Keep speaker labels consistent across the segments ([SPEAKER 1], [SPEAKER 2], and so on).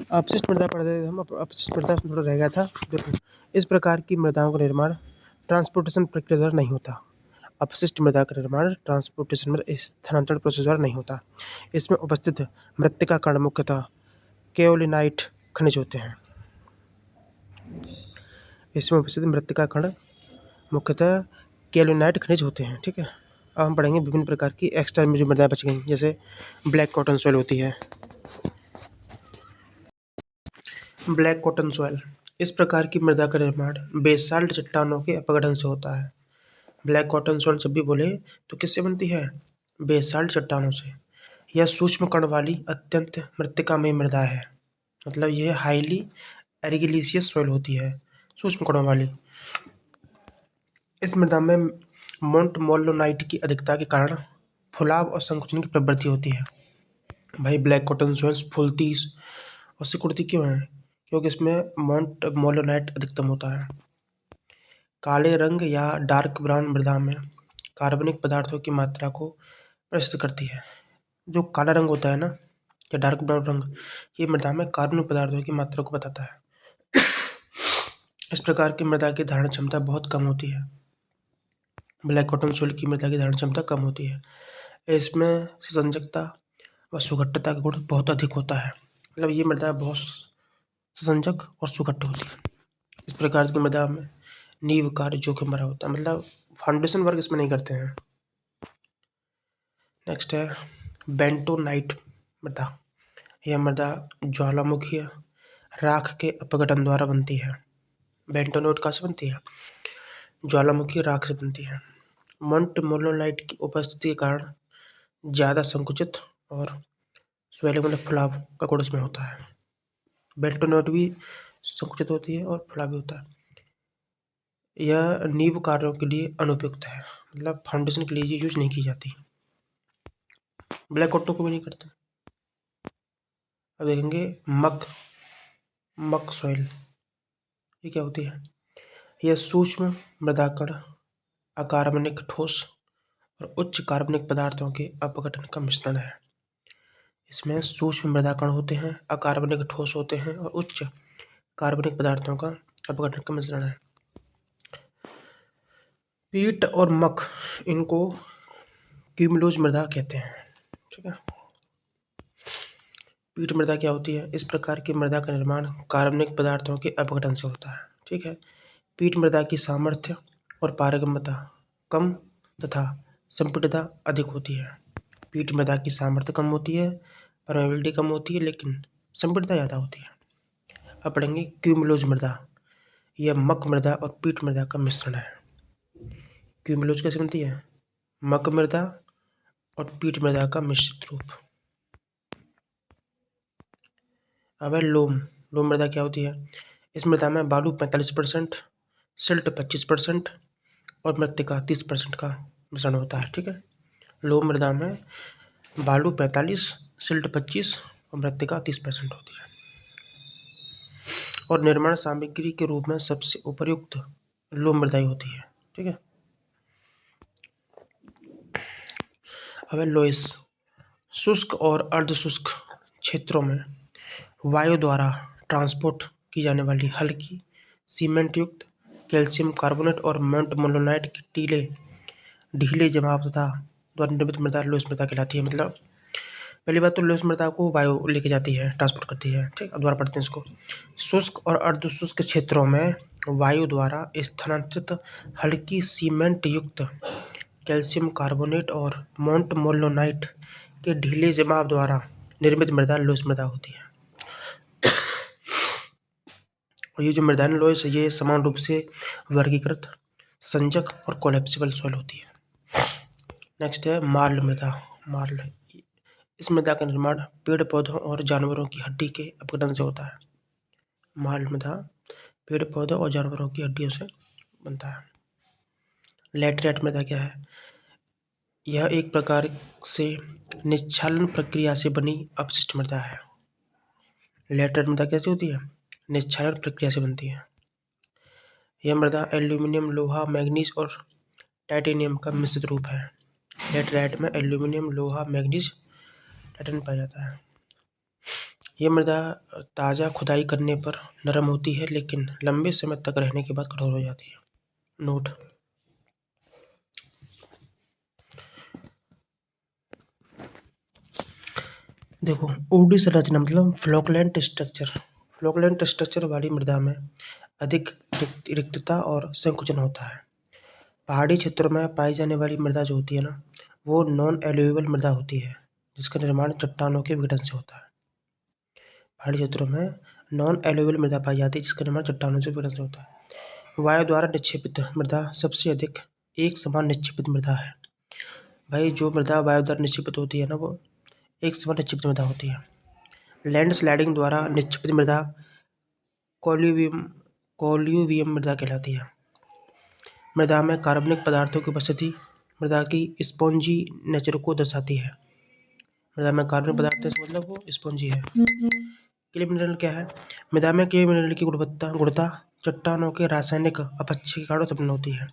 [SPEAKER 1] अपशिष्ट मृदा पढ़ रहे थे हम। अपशिष्ट मृदा थोड़ा रह गया था। देखो, इस प्रकार की मृदाओं का निर्माण ट्रांसपोर्टेशन प्रक्रिया द्वारा नहीं होता। अपशिष्ट मृदा का निर्माण ट्रांसपोर्टेशन में स्थानांतरण प्रोसेस द्वारा नहीं होता। इसमें उपस्थित मृत्तिका कण मुख्यतः केओलिनाइट खनिज होते हैं। इसमें उपस्थित मृत्तिका कण मुख्यतः केओलिनाइट खनिज होते हैं। ठीक है, अब हम पढ़ेंगे विभिन्न प्रकार की एक्स्ट्रा में जो मृदाएं बच गई, जैसे ब्लैक कॉटन सॉइल होती है। ब्लैक कॉटन सॉइल, इस प्रकार की मृदा का निर्माण बेसाल्ट चट्टानों के अपघटन से होता है। ब्लैक कॉटन सॉइल जब भी बोले तो किससे बनती है? बेसाल्ट चट्टानों से। यह सूक्ष्म कण वाली अत्यंत मृत्तिकामयी मृदा है। मतलब यह हाईली एरिगिलिशियस सॉइल होती है, सूक्ष्म कणों वाली। इस मृदा में मोन्टमोलोनाइट की अधिकता के कारण फुलाव और संकुचन की प्रवृत्ति होती है। भाई ब्लैक कॉटन सॉइल्स फूलती और सिकुड़ती क्यों है? क्योंकि इसमें मोन्टमोलोनाइट अधिकतम होता है। काले रंग या डार्क ब्राउन मृदा में कार्बनिक पदार्थों की मात्रा को प्रदर्शित करती है। जो काला रंग होता है ना, या डार्क ब्राउन रंग, ये मृदा में कार्बनिक पदार्थों की मात्रा को बताता है। इस प्रकार की मृदा की धारण क्षमता बहुत कम होती है। ब्लैक कॉटन सॉइल की मृदा की धारण क्षमता कम होती है। इसमें ससंजकता व सुघट्टता का गुण बहुत अधिक होता है। मतलब ये मृदा बहुत ससंजक और सुघट्ट होती है। इस प्रकार की मृदा में नींव कार्य जोखिम भरा होता है, मतलब फाउंडेशन वर्क इसमें नहीं करते हैं। नेक्स्ट है बेंटोनाइट मृदा। यह मृदा ज्वालामुखी राख के अपघटन द्वारा बनती है। बेंटोनाइट कहाँ से बनती है? ज्वालामुखी राख से बनती है। मोन्टमोलोनाइट की उपस्थिति के कारण ज़्यादा संकुचित और स्वेलिंग मतलब फुलाव का गुण इसमें होता है। बेंटोनाइट भी संकुचित होती है और फुलाव भी होता है। यह नींव कार्यों के लिए अनुपयुक्त है, मतलब फाउंडेशन के लिए ये यूज नहीं की जाती। ब्लैक कॉटन को भी नहीं करते। अब देखेंगे मक सॉइल, ये क्या होती है? यह सूक्ष्म मृदा कण अकार्बनिक ठोस और उच्च कार्बनिक पदार्थों के अपघटन का मिश्रण है। इसमें सूक्ष्म मृदा कण होते हैं, अकार्बनिक ठोस होते हैं और उच्च कार्बनिक पदार्थों का अपघटन का मिश्रण है। पीट और मक, इनको क्यूमुलोज मृदा कहते हैं। ठीक है, पीट मृदा क्या होती है? इस प्रकार की मृदा का निर्माण कार्बनिक पदार्थों के अपघटन से होता है। ठीक है, पीट मृदा की सामर्थ्य और पारगम्यता कम तथा संपीड़ितता अधिक होती है। पीट मृदा की सामर्थ्य कम होती है, परमेबिलिटी कम होती है, लेकिन संपीड़ितता ज़्यादा होती है। अब पढ़ेंगे क्यूमुलोज मृदा। यह मक मृदा और पीट मृदा का मिश्रण है। क्यूमुलोज कैसे बनती है? मक मृदा और पीट मृदा का मिश्रित रूप। अब है लोम मृदा क्या होती है? इस मृदा में बालू 45%, सिल्ट 25% और मृत्तिका 30% का मिश्रण होता है। ठीक है, लोम मृदा में बालू 45, सिल्ट 25 और मृत्तिका 30% होती है। और निर्माण सामग्री के रूप में सबसे उपयुक्त लोम मृदा होती है। ठीक है, अब है लोइस। शुष्क और अर्धशुष्क क्षेत्रों में वायु द्वारा ट्रांसपोर्ट की जाने वाली हल्की सीमेंट युक्त कैल्शियम कार्बोनेट और मोन्टमोलोनाइट के ढीले जमाव तथा द्वारा निर्मित मृदा लोइस मृदा कहलाती है। मतलब पहली बात तो लोइस मृदा को वायु लेके जाती है, ट्रांसपोर्ट करती है। ठीक, अब द्वारा पढ़ते हैं इसको। शुष्क और अर्धशुष्क क्षेत्रों में वायु द्वारा स्थानांतरित हल्की सीमेंट युक्त कैल्शियम कार्बोनेट और मोन्टमोलोनाइट के ढीले जमाव द्वारा निर्मित मृदा लोइस मृदा होती है। और ये जो मृदा लोइस है, ये समान रूप से वर्गीकृत, संजक और कोलेप्सिबल सॉइल होती है। नेक्स्ट है मार्ल मृदा। मार्ल, इस मृदा का निर्माण पेड़ पौधों और जानवरों की हड्डी के अपघटन से होता है। मार्ल मृदा पेड़ पौधों और जानवरों की हड्डियों से बनता है। लैटेराइट मृदा क्या है? यह एक प्रकार से निश्चालन प्रक्रिया से बनी अपशिष्ट मृदा है। लैटेराइट मृदा कैसे होती है? निश्चालन प्रक्रिया से बनती है। यह मृदा एल्यूमिनियम, लोहा, मैग्नीज और टाइटेनियम का मिश्रित रूप है। लैटेराइट में एल्यूमिनियम, लोहा, मैग्नीज, टाइटेनियम पाया जाता है। ये मृदा ताज़ा खुदाई करने पर नरम होती है, लेकिन लंबे समय तक रहने के बाद कठोर हो जाती है। नोट: देखो, ऊर्डी संरचना मतलब फ्लोक्लेंट स्ट्रक्चर। फ्लोक्लेंट स्ट्रक्चर वाली मृदा में अधिक रिक्तता और संकुचन होता है। पहाड़ी क्षेत्रों में पाई जाने वाली मृदा जो होती है ना, वो नॉन एल्यूवियल मृदा होती है, जिसका निर्माण चट्टानों के विघटन से होता है। पहाड़ी क्षेत्रों में नॉन एल्यूवियल मृदा पाई जाती है, जिसका निर्माण चट्टानों से विघटन से होता है। वायु द्वारा निक्षेपित मृदा सबसे अधिक एक समान निक्षेपित मृदा है। भाई, जो मृदा वायु द्वारा निक्षेपित होती है ना, वो एक समान निक्षेपित मृदा होती है। लैंड स्लाइडिंग द्वारा निक्षेपित मृदा कोल्यूवियम मृदा कहलाती है। मृदा में कार्बनिक पदार्थों की उपस्थिति मृदा की स्पॉन्जी नेचर को दर्शाती है। मृदा में कार्बनिक पदार्थ मतलब वो स्पॉन्जी है। क्ले मिनरल क्या है? मृदा में क्ले मिनरल की गुणता चट्टानों के रासायनिक अपक्षय के कारण उत्पन्न होती है।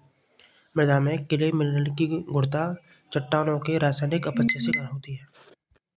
[SPEAKER 1] मृदा में क्ले मिनरल की गुणता चट्टानों के रासायनिक अपक्षय से कारण होती है।